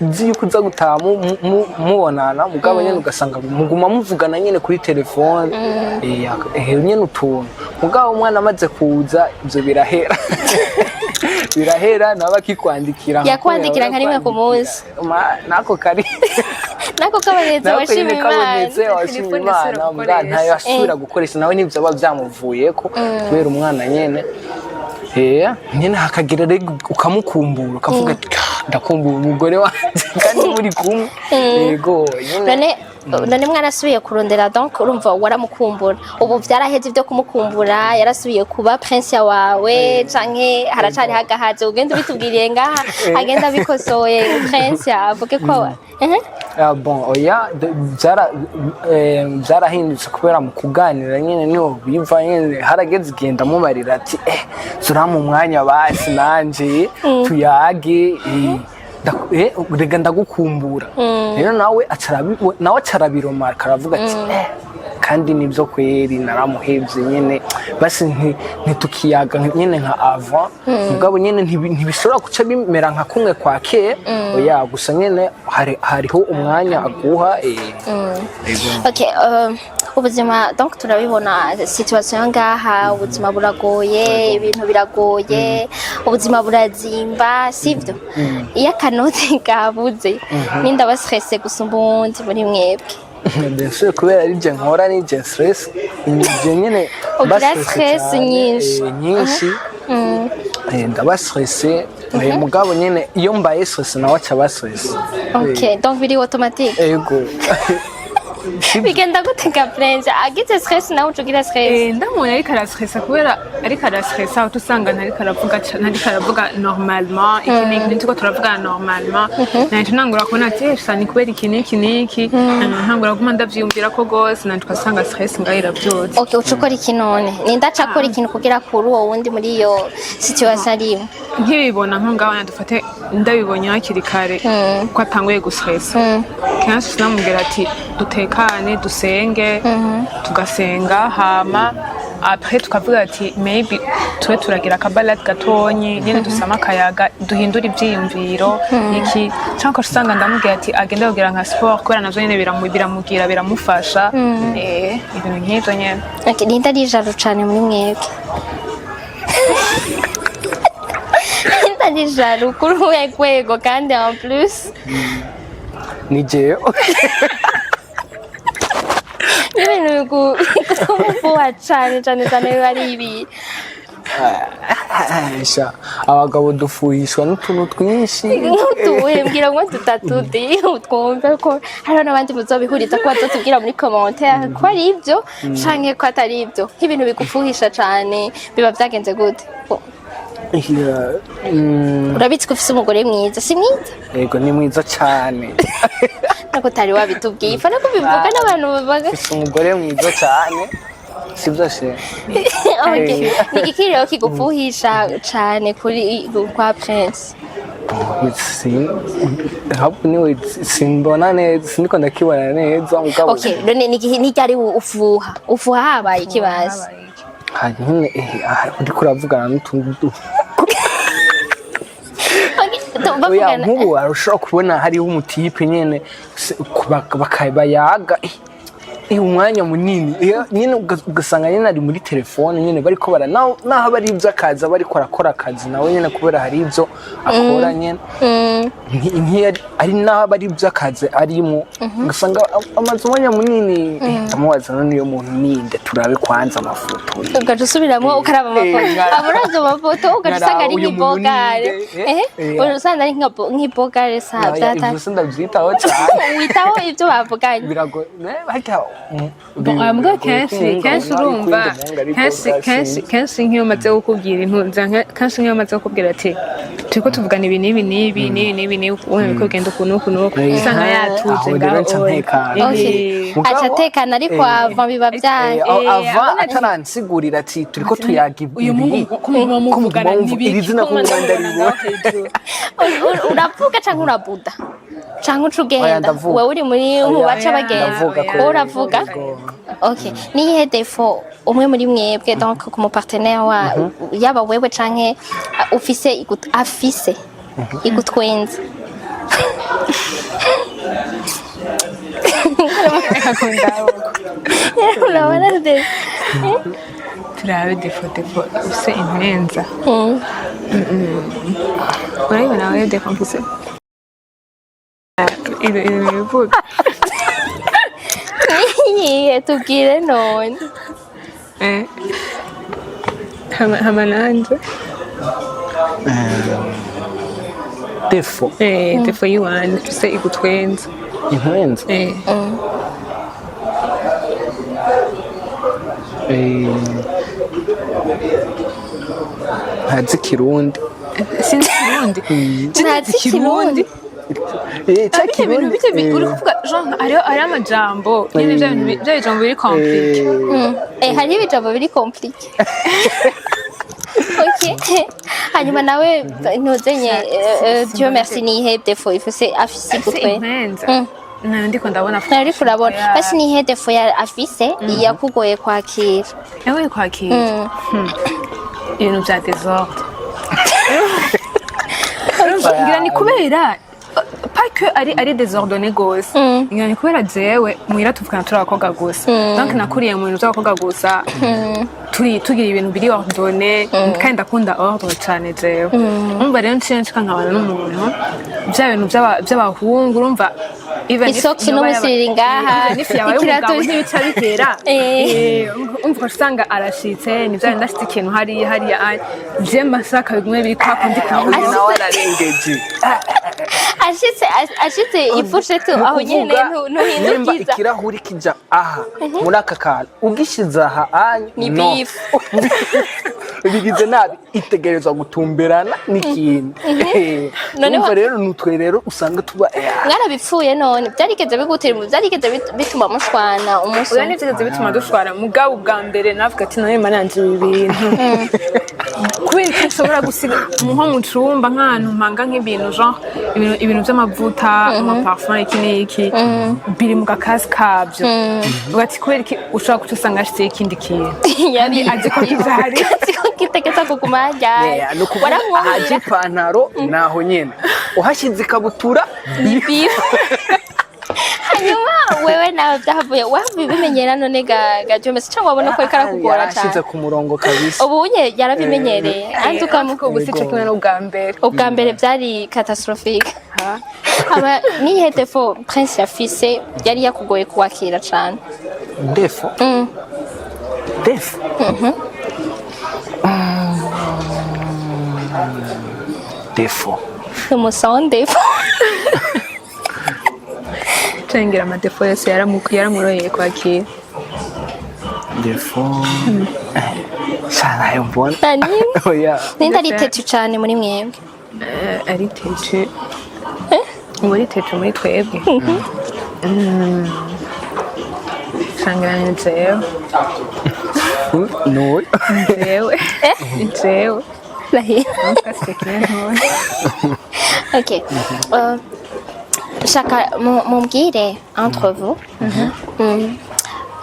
uzi yuko uza gutaha mubonana mugabo nyene ugasanga muguma muvugana nyene kuri telefone nyene utuntu mugabo umwana amaze kuza ivyo birahera naba kikwandikira yakwandikira nka rimwe ku munsi nako kari nako kabonetse washimye Imana mbwa ntayo asubira gukoresha nawe nivyo aba vyamuvuyeko kubera umwana nyene nyene hakagira rero ukamukumbura ukavuga ati ndakumbura umugore wanje kandi muri kumwe yego none mwarasubiye kurondera donc urumva waramukumbura ubu vyaraheze ibyo kumukumbura yarasubiye kuba Princia wawe canke haracari hagahaze ugenda ubitubwiriye ngaha agenda bikosoye Princia avuge ko bon oya byarahindutse kubera mu kuganira nyene niho biva nyene harageze igenda mumarira ati zura mu mwanya basi nanje tuyage rega ndagukumbura rero nawe acarabiroma akaravuga ati kandi nibyo kweri naramuhebye nyene basi ntitukiyaga nyene nka avant mugabo nyene ntibishobora guca bimera nka kumwe kwa kera oya gusa nyene hariho umwanya aguha okay ubuzima donc turabibona situation ngaha ubuzima buragoye ibintu biragoye ubuzima burazimba sivyo iyo akanoti kabuze ninda bastresse gusumba ubundi muri mwebwe Bien kubera ari je nkora ni je stress nyene stress nyinshi ndaba stress mugabo nyene iyo mbaye stress nawe aca ba stress okay donc biri automatique yego bigenda gutega Princia agize stress nawe ucugira stress ndamubona ariko arastressa kubera ariko arastressa aho usanga ntariko aravuga normalement iki niko turavuga normalement nahita ntangura kubona ati ni kubera iki niki ntangura guma ndavyiyumvira ko gose nandika usanga stress ngahera byose okay ucukora iki none ninda cakora ikintu kugira kuri uwo wundi muri iyo situation arimo nkibibona nko ngaho ndufate ndabibonye hakiri kare ko atanguye gustressa kenshi sinamubwira ati dutekane dusenge tugasenga hama après tukavuga ati maybe tube turagira akabalade gatonyi nyine dusama akayaga duhindura ibyiyumviro iki cyangwa usanga ndamubwira ati agende kugira nka sport kubera nazo nyine biramugira biramufasha ibintu nk'ibyo nyine ninda rijaro cyane muri mwebwe ninda rijaro kuri uwe rwego kandi en plus ni jewe ibintu bigufuha cyane biba ari ibi abagabo dufuhishwa n'utuntu twinshi mbwira ngo tutatuti twumve ko hariho n'abandi muzobihuriza ko bazotubwira muri commentaire ko ari ibyo canke ko atari ibyo nk'ibintu bigufuhisha cyane biba byagenze gute urabitse ko ufise umugore mwiza si mwiza yego ni mwiza cyane nako utari wabitubwiye ifa nako bivuga n'abantu bavuga ufise umugore mwiza cyane sibyo se ni igikiriro kigufuhisha cyane kuri kwa Prince simbona neza siniko ndakibona neza mugabo okay none ni cyari ufuha habaye ikibazo nyine uriko uravugana n'utuntu oya nk'ubu arashobora kubona hariho umutipe nyine bakayaga umwanya munini nyine ugasanga nyine ari muri telefone nyine bariko bara naho bari ibyo akaza bariko arakora akazi nawe nyine kubera hari ibyo akora nyine ari naho bari ibyo akazi arimo ugasanga amaze umwanya munini amubaza niyo muntu ninde turabe kwanza amafoto ugaca usubiramo ukaraba amafoto aburavye amafoto ugaca usanga ari nk'ibogare usanga ari nk'ibogare sa byata ndavyitaho cyane witaho ibyo bavuganye biragoye mbwa kenshi urumva kenshi nk'iyo umaze kukubwira kenshi nk'iyo umaze kukubwira ati turiko tuvugana ibi n'ibi wowe bikogenda ukuntu usanga yatuje ngaho aca atekana ariko ava biba byanyu ava ataransigurira ati turiko tuyaga ibi kumuvugana iri zina kumwanda ribo uravuga canke urabuda canke uca ugenda wewe uri mu baca bagenda uravuga okay niyihe defo umwe muri mwebwe donc ku mu partenaire wa yaba wewe canke ufise afise igutwenza urabona defo turabe defo ufise intwenza urabona wewe defo ufise ibivuga tubwire none hama nanje defo defo yiwanje tuse igutwenza intwenza ntazi kirundi sinzi kirundi ntazi kirundi ibintu bike uri kuvuga genre ari amajambo nyine bya bijambo biri compliqué hari ibijambo biri compliqué okay hanyuma nawe ntuzenye Dieu merci nihe defo ifise afise gutwe ndiko ndabona ariko urabona basi nihe defo ya afise yakugoye kwakira yawe kwakira ibintu bya désordre ngira ni kubera pas que ari désordonné gose ngira ni kubera jewe muhira tuvugana turi abakobwa gusa donc nakuriye mu bintu by'abakobwa gusa tugira ibintu biri ordonné kandi ndakunda ordre cyane jewe umva rero nshika nkabana n'umuntu bya bintu by'abahungu urumva isoko n'umusiriri ngaha ikirato ntibica bitera umva usanga arashitse nivyo ndashitse ikintu hariya je masaka bimwe biri kwa kundi nawe ararengeje ashitse ifushete aho nyene ntuhindukiza ikirahuri kija aha muri aka kantu ugishize aha ni beef bigize nabi itegerezwa gutumberana n'ikindi numva rero nutwe rero usanga tuba mwarabipfuye none byarigeze bituma mushwana umunsi nivyo bituma dushwana mugabo bwa mbere navuga ati none mananje ibi bintu kubera ko nshobora gusiga nko mu cumba nk'ahantu mpanga nk'ibintu genre ibintu by'amavuta amaparfum iki n'iki biri mu gakasi kabyo ugati kubera ko ushobora kuca usanga hashize ikindi kintu yari azi ko kizahari ko kitegeka kuguma hajyaye ahaje ipantaro naho nyene uhashyize ikabutura hanyuma wewe nawe byahavuye wavuye bimenyera none ga Dieu Merci cyangwa wabona ko karakugora cyane yarashyize ku murongo kabisa ubu unye yarabimenyereye anzi ukamuko gusica kimwe ubwa mbere byari catastrophique aba nihe defo Prince yafise yari yakugoye kuwakira cyane defo defo defo umusonde cengira amadefo yose yaramuroyeye kwakira defo sana mbona nani oya ninda ritetu cyane muri mwebwe ari tetu muri tetu muri twebwe sangira nzewe no nzewe lahi OK chacun mumbwire entre vous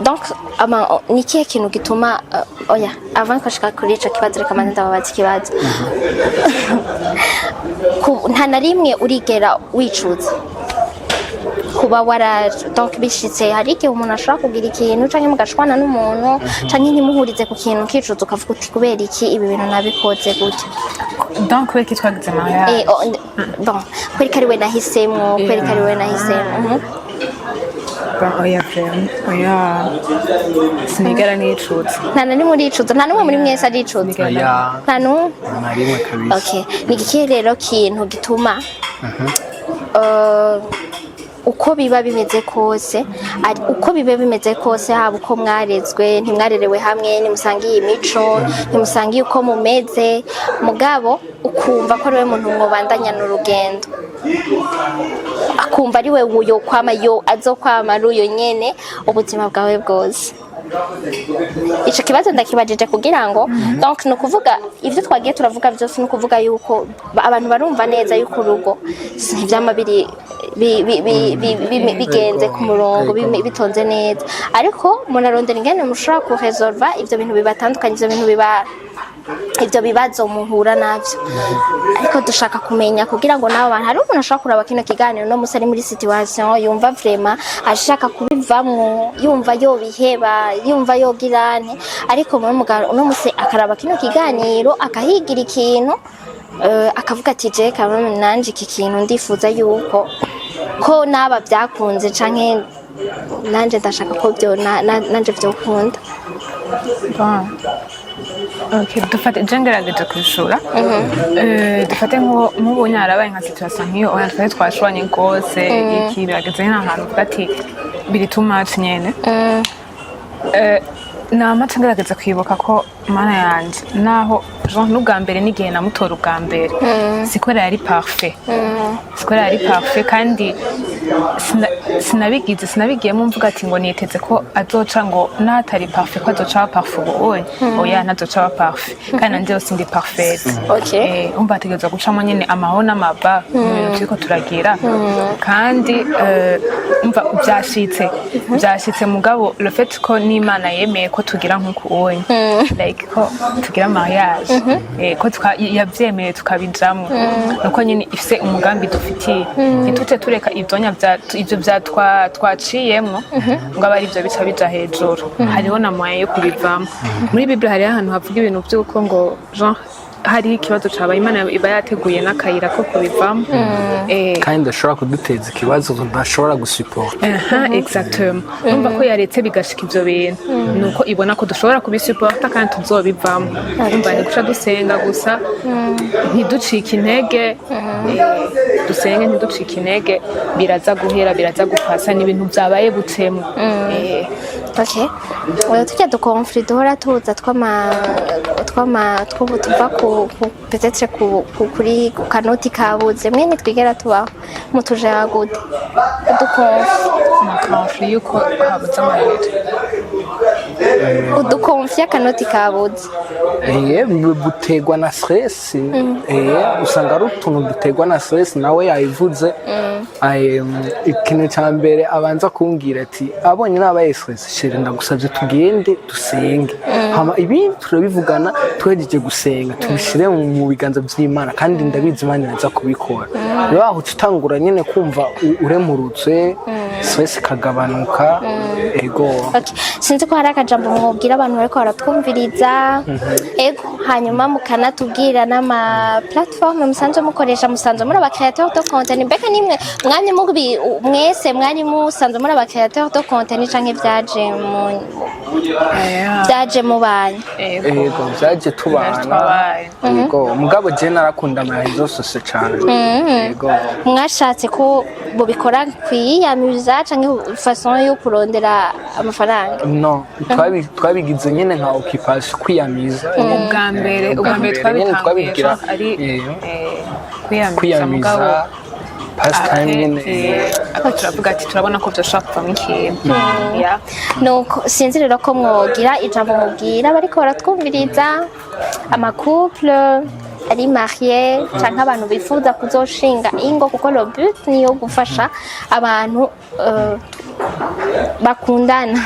donc ni kihe kintu gituma oya avant ko shaka kuri ico kibazo reka manza ndababaza ikibazo nta na rimwe urigera wicuza kuba donc bishitse hari igihe umuntu ashobora kugira ikintu canke mugashwana n'umuntu canke ntimuhurize ku kintu kicuza ukavuga uti kubera iki ibi bintu nabikoze gute donc kubera iki twagize mariage bon kubera ko ari we nahisemwo kubera ko ari we nahisemwo oya vraiment oya sinigera nicuza nta na rimwe uricuza nta n'umwe muri mwese aricuza nta n'umwe na rimwe kabisa okay ni iki rero kintu gituma uko biba bimeze kose haba uko mwarezwe ntimwarerewe hamwe ntimusangiye imico ntimusangiye uko mumeze mugabo ukumva ko ari we muntu mwobandanya n'urugendo akumva ari we uyo kwama yo azokwama ari uyo nyene ubuzima bwawe bwose ico kibazo ndakibajije kugira ngo donc no kuvuga ivyo twagiye turavuga byose no kuvuga yuko abantu barumva neza yuko urugo ivyama biri bigenze ku murongo bitonze neza ariko munarondera ingene mushobora kuresolva ivyo bintu bibatandukanye ivyo bibazo muhura navyo ariko dushaka kumenya kugira ngo nabo bantu hari umuntu ashaka kuraba kino kiganiro no musari muri situation yumva vraiment ashaka kubivamwo yumva yobiheba yumva yogirane ariko mu mugaro no musi akaraba kino kiganiro akahigira ikintu akavuga ati je kamwe nanje iki kintu ndifuza yuko ko naba byakunze canke nanje ndashaka ko byo nanje byokunda okay dufate jengerageje kwishura dufate nk'ubonye harabaye nka situation nk'iyo oya twashwanye rwose iki birageze nk'ahantu uvuga ati biri too much nyene nama ngerageza kwibuka ko mana yanje naho Jean n'ubwa mbere n'igihe namutora ubwa mbere sikora yari parfait kandi sinabigiyemo mvuga ati ngo niteze ko azoca ngo natari parfait ko azoca parfait ubonye oya ntazoca parfait kandi nanje yose ndi parfait umva ategereza gucamo nyene amaho n'amaba ibintu turiko turagira kandi umva byashitse mugabo le fait ko n'Imana yemeye ko tugira nk'uko ubonye like ko tugira mariage ko yabyemeye tukabijamo nuko nyine ifise umugambi dufitiye ntituce tureka ivyo twaciyemwo ngo aba ari byo bica bija hejuru hariho na moyen yo kubivamo muri Bible hari ahantu havuga ibintu by'uko ngo Jean hari ikibazo cabaye Imana iba yateguye n'akayira ko kubivamo kandi ndashobora kuduteza ikibazo ndashobora gusupport exactement numva ko yaretse bigashika ivyo bintu nuko ibona ko dushobora kubisupporta kandi tuzobivamo numva ni guca dusenga gusa ntiducike intege dusenge ntiducike intege biraza guhera biraza gupasa n'ibintu byabaye bucemo okay tujya dukonflit duhora tuza tuva peut-être kuri kanoti kabuze mwene twigera tubaho mutuje hagude dukonflit yuko habuze amahera udukonfya akanoti kabuze butegwa na stress usanga ari utuntu dutegwa na stress nawe yayivuze ikintu cya mbere abanza kumbwira ati abonye nabaye stress sheri ndagusabye tugende dusenge hama ibindi turabivugana twejeje gusenga tubishire mu biganza by'Imana kandi ndabizi Imana iraza kubikora rero aho tutangura nyene kumva uremurutse stress kagabanuka ego sinzi ko hari akajambo mwobwira abantu bariko baratwumviriza ego hanyuma mukanatubwira n'ama platform musanzwe mukoresha musanzwe muri aba createur de contenu mbega nimwe mwese mwari musanzwe muri aba createur de contenu canke byaje mu banyu ego byaje tubana ego mugabo je narakunda amahezo sose cyane ego mwashatse ko bubikora kwiyamiza canke façon yo kurondera amafaranga no twabigize nyene nka occupation kwiyamiza ubwa mbere twabigira ari kwiyamiza pastime nyene turavuga ati turabona ko byoshobora kuvamo ikintu nuko sinzi rero ko mwogira ijambo mubwira bariko baratwumviriza amacouple ari marié canke abantu bifuza kuzoshinga ingo kuko le but niyo gufasha abantu bakundana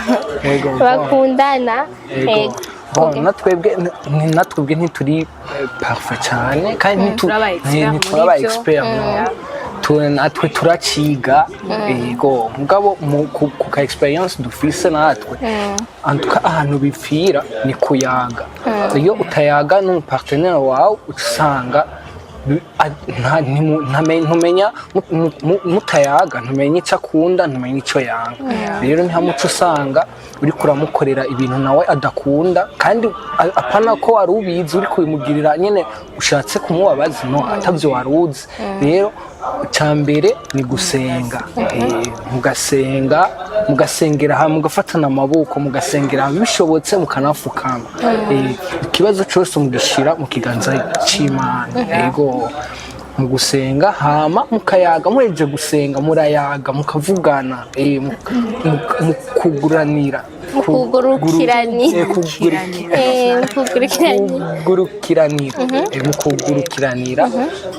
natwebwe ntituri parfait cyane kandi ntituri expert natwe turaciga ego mugabo ku ka experience dufise natwe antuka ahantu bipfira ni kuyaga iyo utayaga n'umupartenaire wawe usanga ntumenya mutayaga ntumenya icyo akunda ntumenya icyo yanga rero nta muco usanga uri kuramukorera ibintu nawe adakunda kandi apana ko wari ubizi uri kubimugirira nyine ushatse kumubabaza no atabyo wari uzi rero cyambere ni gusenga mugasengera hamwe mugafatana amaboko mugasengera hamwe bishobotse mukanafukama ikibazo cyose mugishira mu kiganza cy'Imana yego mu gusenga hama mukayaga muheje gusenga murayaga mukavugana mukuguranira mukugurukiranira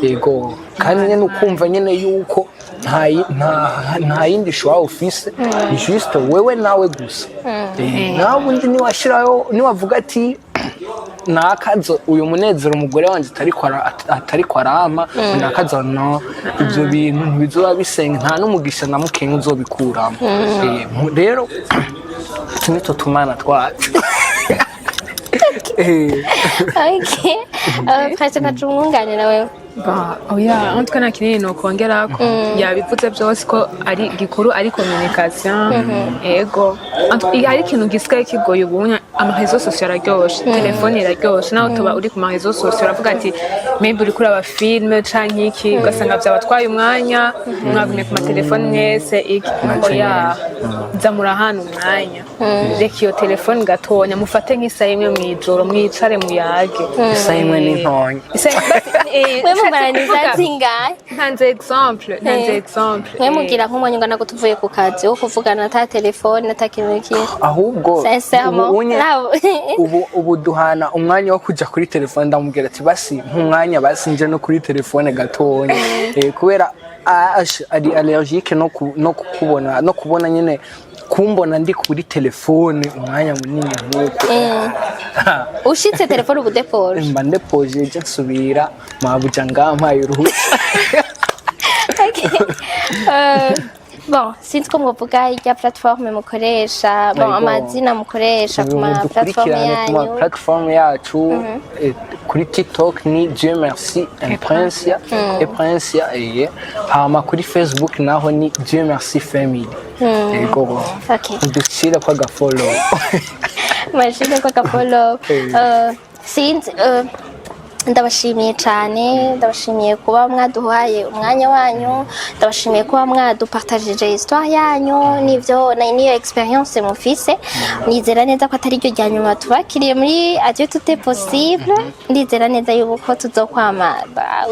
yego kandi nyine ukumva nyine yuko nta yindi shwa office ni juste wewe nawe gusa nawe undi niwavuga ati nakazo uyu munezero umugore wanje atari kwarama nakazo no ibyo bintu ntibizoba bisenga nta n'umugisha na mukenga uzobikuramo rero tunito tumana twacu twese nkacumwunganira wewe oya en tout cas nakiri no kongera ko yabivuze byose ko ari gikuru ari communication ego ari ikintu gisigaye kigoye ubunya amahezo social araryoshe telefone iraryoshe naho tuba uri ku mahezo social uravuga ati maybe uri kuraba film canke iki ugasanga byabatwaye umwanya mwagumye ku matelefone mwese iki oya zamura hano umwanya reka iyo telefone gatonya mufate nk'isaha imwe mwijoro mwicare muyage isaha imwe n'intonye ntanze exemple mwe mugira nk'umwanya ungana ko tuvuye ku kazi wo kuvugana ata telefone ata kintu kiri ahubwo ubu duhana umwanya wo kuja kuri telefone ndamubwira ati basi nk'umwanya basi nje no kuri telefone gatonya kubera ari allergique no kubona nyine kumbona ndi kuri telefone umwanya munini nk'uko ushitse telefone ubudepoje mba ndepoje je nsubira mabuja ngampaye uruhushya bon sinzi ko mvuga irya plateforme mukoresha bon amazina mukoresha ku ma platform yacu kuri TikTok ni Dieu Merci Princia Princia hama kuri Facebook naho ni Dieu Merci Family yego dushira kwa follow mashine kwa follow sinzi ndabashimiye cyane, ndabashimiye kuba mwaduhaye umwanya wanyu, ndabashimiye kuba mwadupartagije histoire yanyu n'iyo experience mufise. Nizera neza ko atari ryo rya nyuma tubakiriye muri Dieu Tout Est Possible. Ndizera neza yuko tuzokwama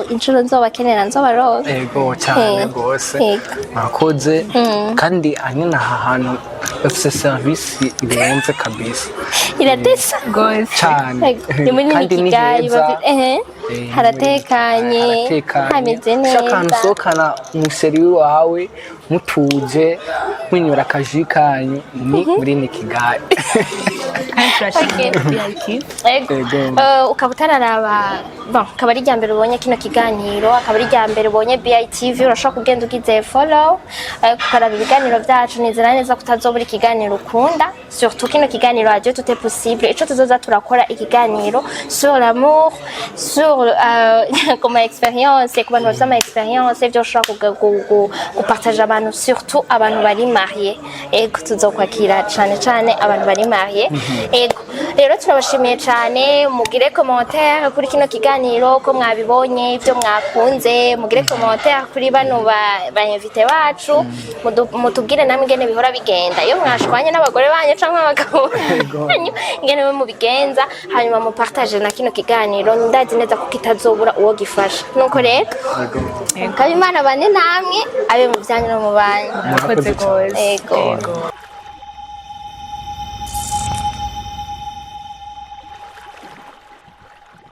inshuro nzobakenera nzobaronka. Ego cyane rwose mwakoze kandi anyine aha hantu bafise service irenze kabisa, iratesa cyane kandi ni heza, haratekanye, hameze neza. Akantu usohokana umuseri wawe mutuje mwinyura akaji kanyu ni muri ni Kigali. Ukaba utararaba akaba ari irya mbere ubonye kino kiganiro, akaba ari irya mbere ubonye BITV, urashobora kugenda ugize follow ukaraba ibiganiro byacu. Nizera neza ko utazobura ikiganiro ukunda, surtout kino kiganiro Dieu Tout Est Possible. Ico tuzoza turakora ikiganiro sur l'amour, sur comme expérience, ku bantu bafite ama expérience, ibyo ushobora gupartager abantu, surtout abantu bari marié. Ego tuzokwakira cyane abantu bari marié. Ego rero turabashimiye cyane, mugire commentaire kuri kino kiganiro ko mwabibonye, ibyo mwakunze, mugire commentaire kuri bano ba invité bacu, mutubwire namwe ingene bihora bigenda iyo mwashwanye n'abagore banyu cyangwa abagabo banyu, ingene mubigenza, hanyuma mupartage na kino kiganiro. Ndazi neza ko kitazobura uwo gifasha. Nuko rero kabimana bane namwe abe mu byanyu no mu banyu. Murakoze gose. Ego.